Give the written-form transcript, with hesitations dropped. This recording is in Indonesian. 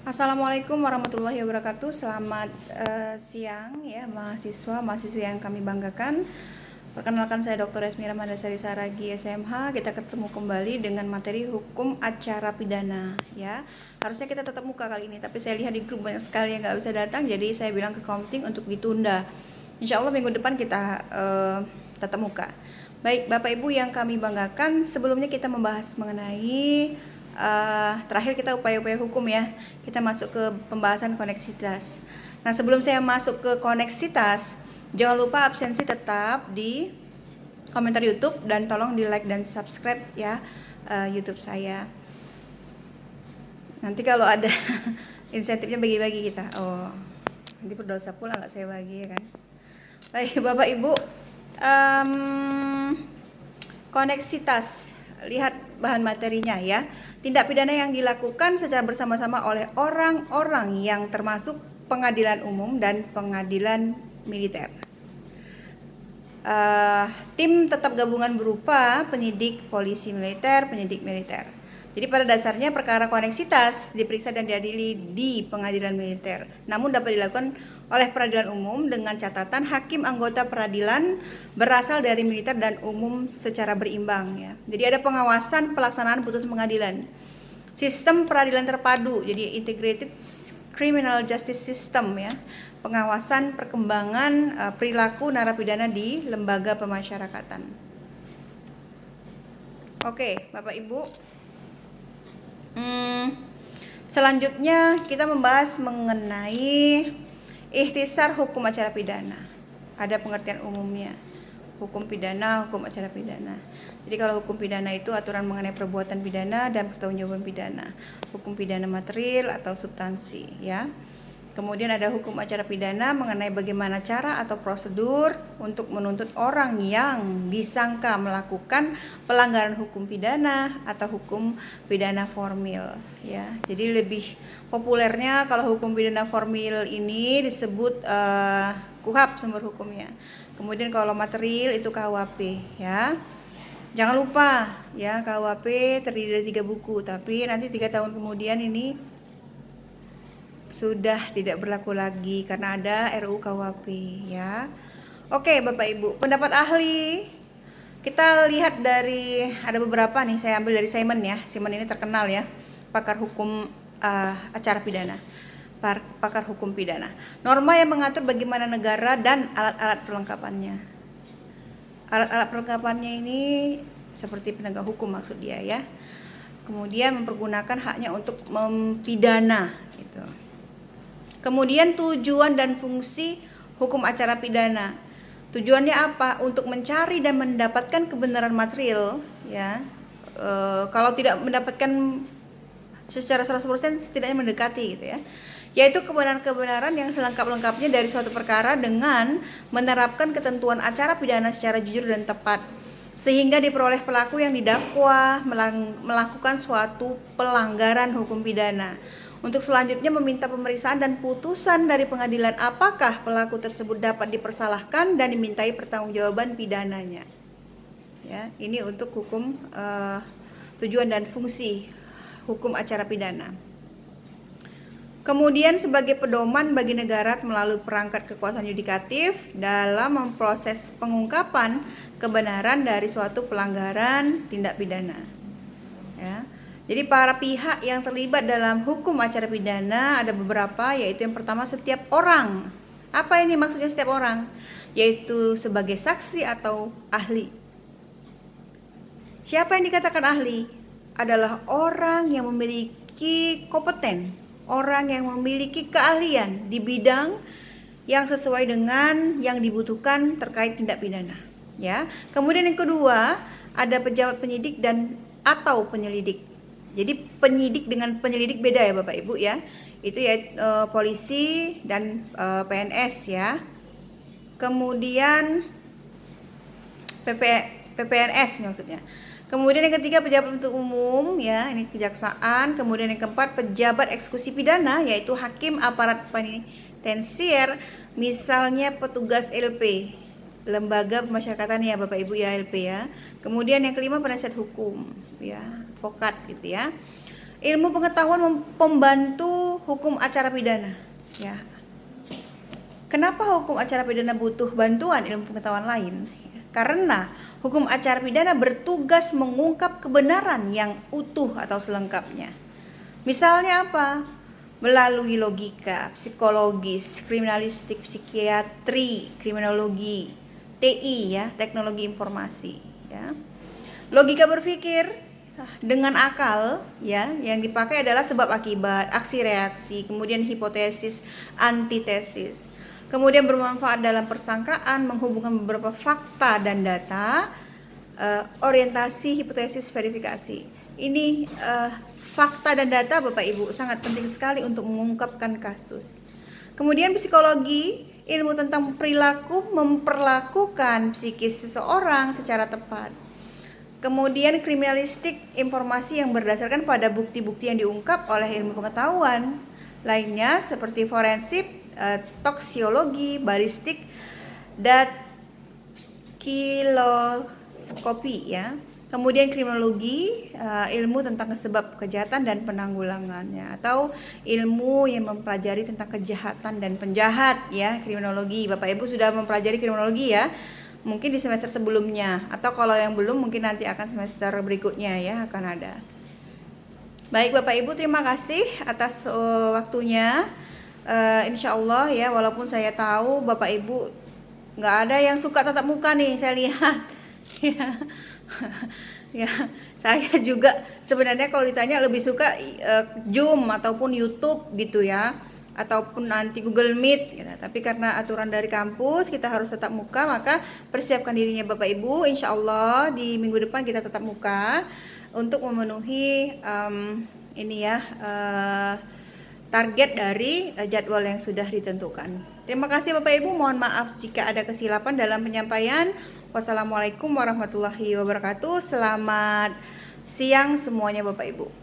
Assalamualaikum warahmatullahi wabarakatuh. Selamat siang ya mahasiswa yang kami banggakan. Perkenalkan saya Dr. Esmira Mandasari Saragi SMH. Kita ketemu kembali dengan materi hukum acara pidana ya. Harusnya kita tetap muka kali ini, tapi saya lihat di grup banyak sekali yang nggak bisa datang, jadi saya bilang ke Komting untuk ditunda. Insya Allah minggu depan kita tetap muka. Baik Bapak Ibu yang kami banggakan, sebelumnya kita membahas mengenai terakhir kita upaya-upaya hukum ya. Kita masuk ke pembahasan koneksitas. Nah, sebelum saya masuk ke koneksitas, jangan lupa absensi tetap di komentar YouTube dan tolong di like dan subscribe ya YouTube saya. Nanti kalau ada insentifnya bagi-bagi kita. Oh, nanti berdosa pula nggak saya bagi ya kan. Baik Bapak Ibu, koneksitas. Lihat bahan materinya ya. Tindak pidana yang dilakukan secara bersama-sama oleh orang-orang yang termasuk pengadilan umum dan pengadilan militer. Tim tetap gabungan berupa penyidik polisi militer, penyidik militer. Jadi pada dasarnya perkara koneksitas diperiksa dan diadili di pengadilan militer. Namun dapat dilakukan oleh peradilan umum dengan catatan hakim anggota peradilan berasal dari militer dan umum secara berimbang ya. Jadi ada pengawasan pelaksanaan putusan pengadilan. Sistem peradilan terpadu, jadi integrated criminal justice system ya. Pengawasan perkembangan perilaku narapidana di lembaga pemasyarakatan. Oke, Bapak Ibu. Selanjutnya kita membahas mengenai ikhtisar hukum acara pidana. Ada pengertian umumnya. Hukum pidana, hukum acara pidana. Jadi kalau hukum pidana itu aturan mengenai perbuatan pidana dan pertanggungjawaban pidana. Hukum pidana material atau substansi ya. Kemudian ada hukum acara pidana mengenai bagaimana cara atau prosedur untuk menuntut orang yang disangka melakukan pelanggaran hukum pidana atau hukum pidana formil ya. Jadi lebih populernya kalau hukum pidana formil ini disebut KUHP sumber hukumnya. Kemudian kalau material itu KUHP ya. Jangan lupa ya, KUHP terdiri dari 3 buku, tapi nanti 3 tahun kemudian ini sudah tidak berlaku lagi karena ada RUU KUHP ya. Oke Bapak Ibu, pendapat ahli kita lihat dari ada beberapa nih, saya ambil dari Simon ya. Simon ini terkenal ya, pakar hukum acara pidana, pakar hukum pidana. Norma yang mengatur bagaimana negara dan alat-alat perlengkapannya. Alat-alat perlengkapannya ini seperti penegak hukum maksud dia ya. Kemudian mempergunakan haknya untuk mempidana gitu. Kemudian tujuan dan fungsi hukum acara pidana. Tujuannya apa? Untuk mencari dan mendapatkan kebenaran material ya. Kalau tidak mendapatkan secara 100% setidaknya mendekati gitu ya. Yaitu kebenaran-kebenaran yang selengkap-lengkapnya dari suatu perkara dengan menerapkan ketentuan acara pidana secara jujur dan tepat, sehingga diperoleh pelaku yang didakwa melakukan suatu pelanggaran hukum pidana. Untuk selanjutnya meminta pemeriksaan dan putusan dari pengadilan apakah pelaku tersebut dapat dipersalahkan dan dimintai pertanggungjawaban pidananya. Ya, ini untuk hukum tujuan dan fungsi hukum acara pidana. Kemudian sebagai pedoman bagi negara melalui perangkat kekuasaan yudikatif dalam memproses pengungkapan kebenaran dari suatu pelanggaran tindak pidana. Ya. Jadi para pihak yang terlibat dalam hukum acara pidana ada beberapa, yaitu yang pertama setiap orang. Apa ini maksudnya setiap orang? Yaitu sebagai saksi atau ahli. Siapa yang dikatakan ahli? Adalah orang yang memiliki kompeten, orang yang memiliki keahlian di bidang yang sesuai dengan yang dibutuhkan terkait tindak pidana. Ya. Kemudian yang kedua ada pejabat penyidik dan atau penyelidik. Jadi penyidik dengan penyelidik beda ya Bapak Ibu ya. Itu ya polisi dan PNS ya. Kemudian PPNS maksudnya. Kemudian yang ketiga pejabat penuntut umum ya, ini kejaksaan. Kemudian yang keempat pejabat eksekusi pidana yaitu hakim aparat penitensier, misalnya petugas LP. Lembaga pemasyarakatan ya Bapak Ibu ya LP ya. Kemudian yang kelima penasihat hukum ya, advokat gitu ya. Ilmu pengetahuan pembantu hukum acara pidana, ya. Kenapa hukum acara pidana butuh bantuan ilmu pengetahuan lain? Karena hukum acara pidana bertugas mengungkap kebenaran yang utuh atau selengkapnya. Misalnya apa? Melalui logika, psikologis, kriminalistik, psikiatri, kriminologi, TI ya, teknologi informasi ya. Logika berpikir dengan akal ya, yang dipakai adalah sebab akibat, aksi reaksi, kemudian hipotesis, antitesis. Kemudian bermanfaat dalam persangkaan, menghubungkan beberapa fakta dan data, orientasi, hipotesis, verifikasi. Ini fakta dan data Bapak Ibu sangat penting sekali untuk mengungkapkan kasus. Kemudian psikologi, ilmu tentang perilaku memperlakukan psikis seseorang secara tepat. Kemudian kriminalistik, informasi yang berdasarkan pada bukti-bukti yang diungkap oleh ilmu pengetahuan lainnya seperti forensik, toksiologi, balistik, daktiloskopi ya. Kemudian kriminologi, ilmu tentang sebab kejahatan dan penanggulangannya, atau ilmu yang mempelajari tentang kejahatan dan penjahat ya, kriminologi. Bapak Ibu sudah mempelajari kriminologi ya, mungkin di semester sebelumnya, atau kalau yang belum mungkin nanti akan semester berikutnya ya akan ada. Baik Bapak Ibu, terima kasih atas waktunya. Insya Allah ya, walaupun saya tahu Bapak Ibu nggak ada yang suka tatap muka nih, saya lihat ya, saya juga sebenarnya kalau ditanya lebih suka Zoom ataupun YouTube gitu ya, ataupun nanti Google Meet gitu. Tapi karena aturan dari kampus kita harus tatap muka, maka persiapkan dirinya Bapak Ibu. Insya Allah di minggu depan kita tatap muka untuk memenuhi ini ya, target dari jadwal yang sudah ditentukan. Terima kasih Bapak Ibu, mohon maaf jika ada kesilapan dalam penyampaian. Wassalamualaikum warahmatullahi wabarakatuh. Selamat siang semuanya Bapak Ibu.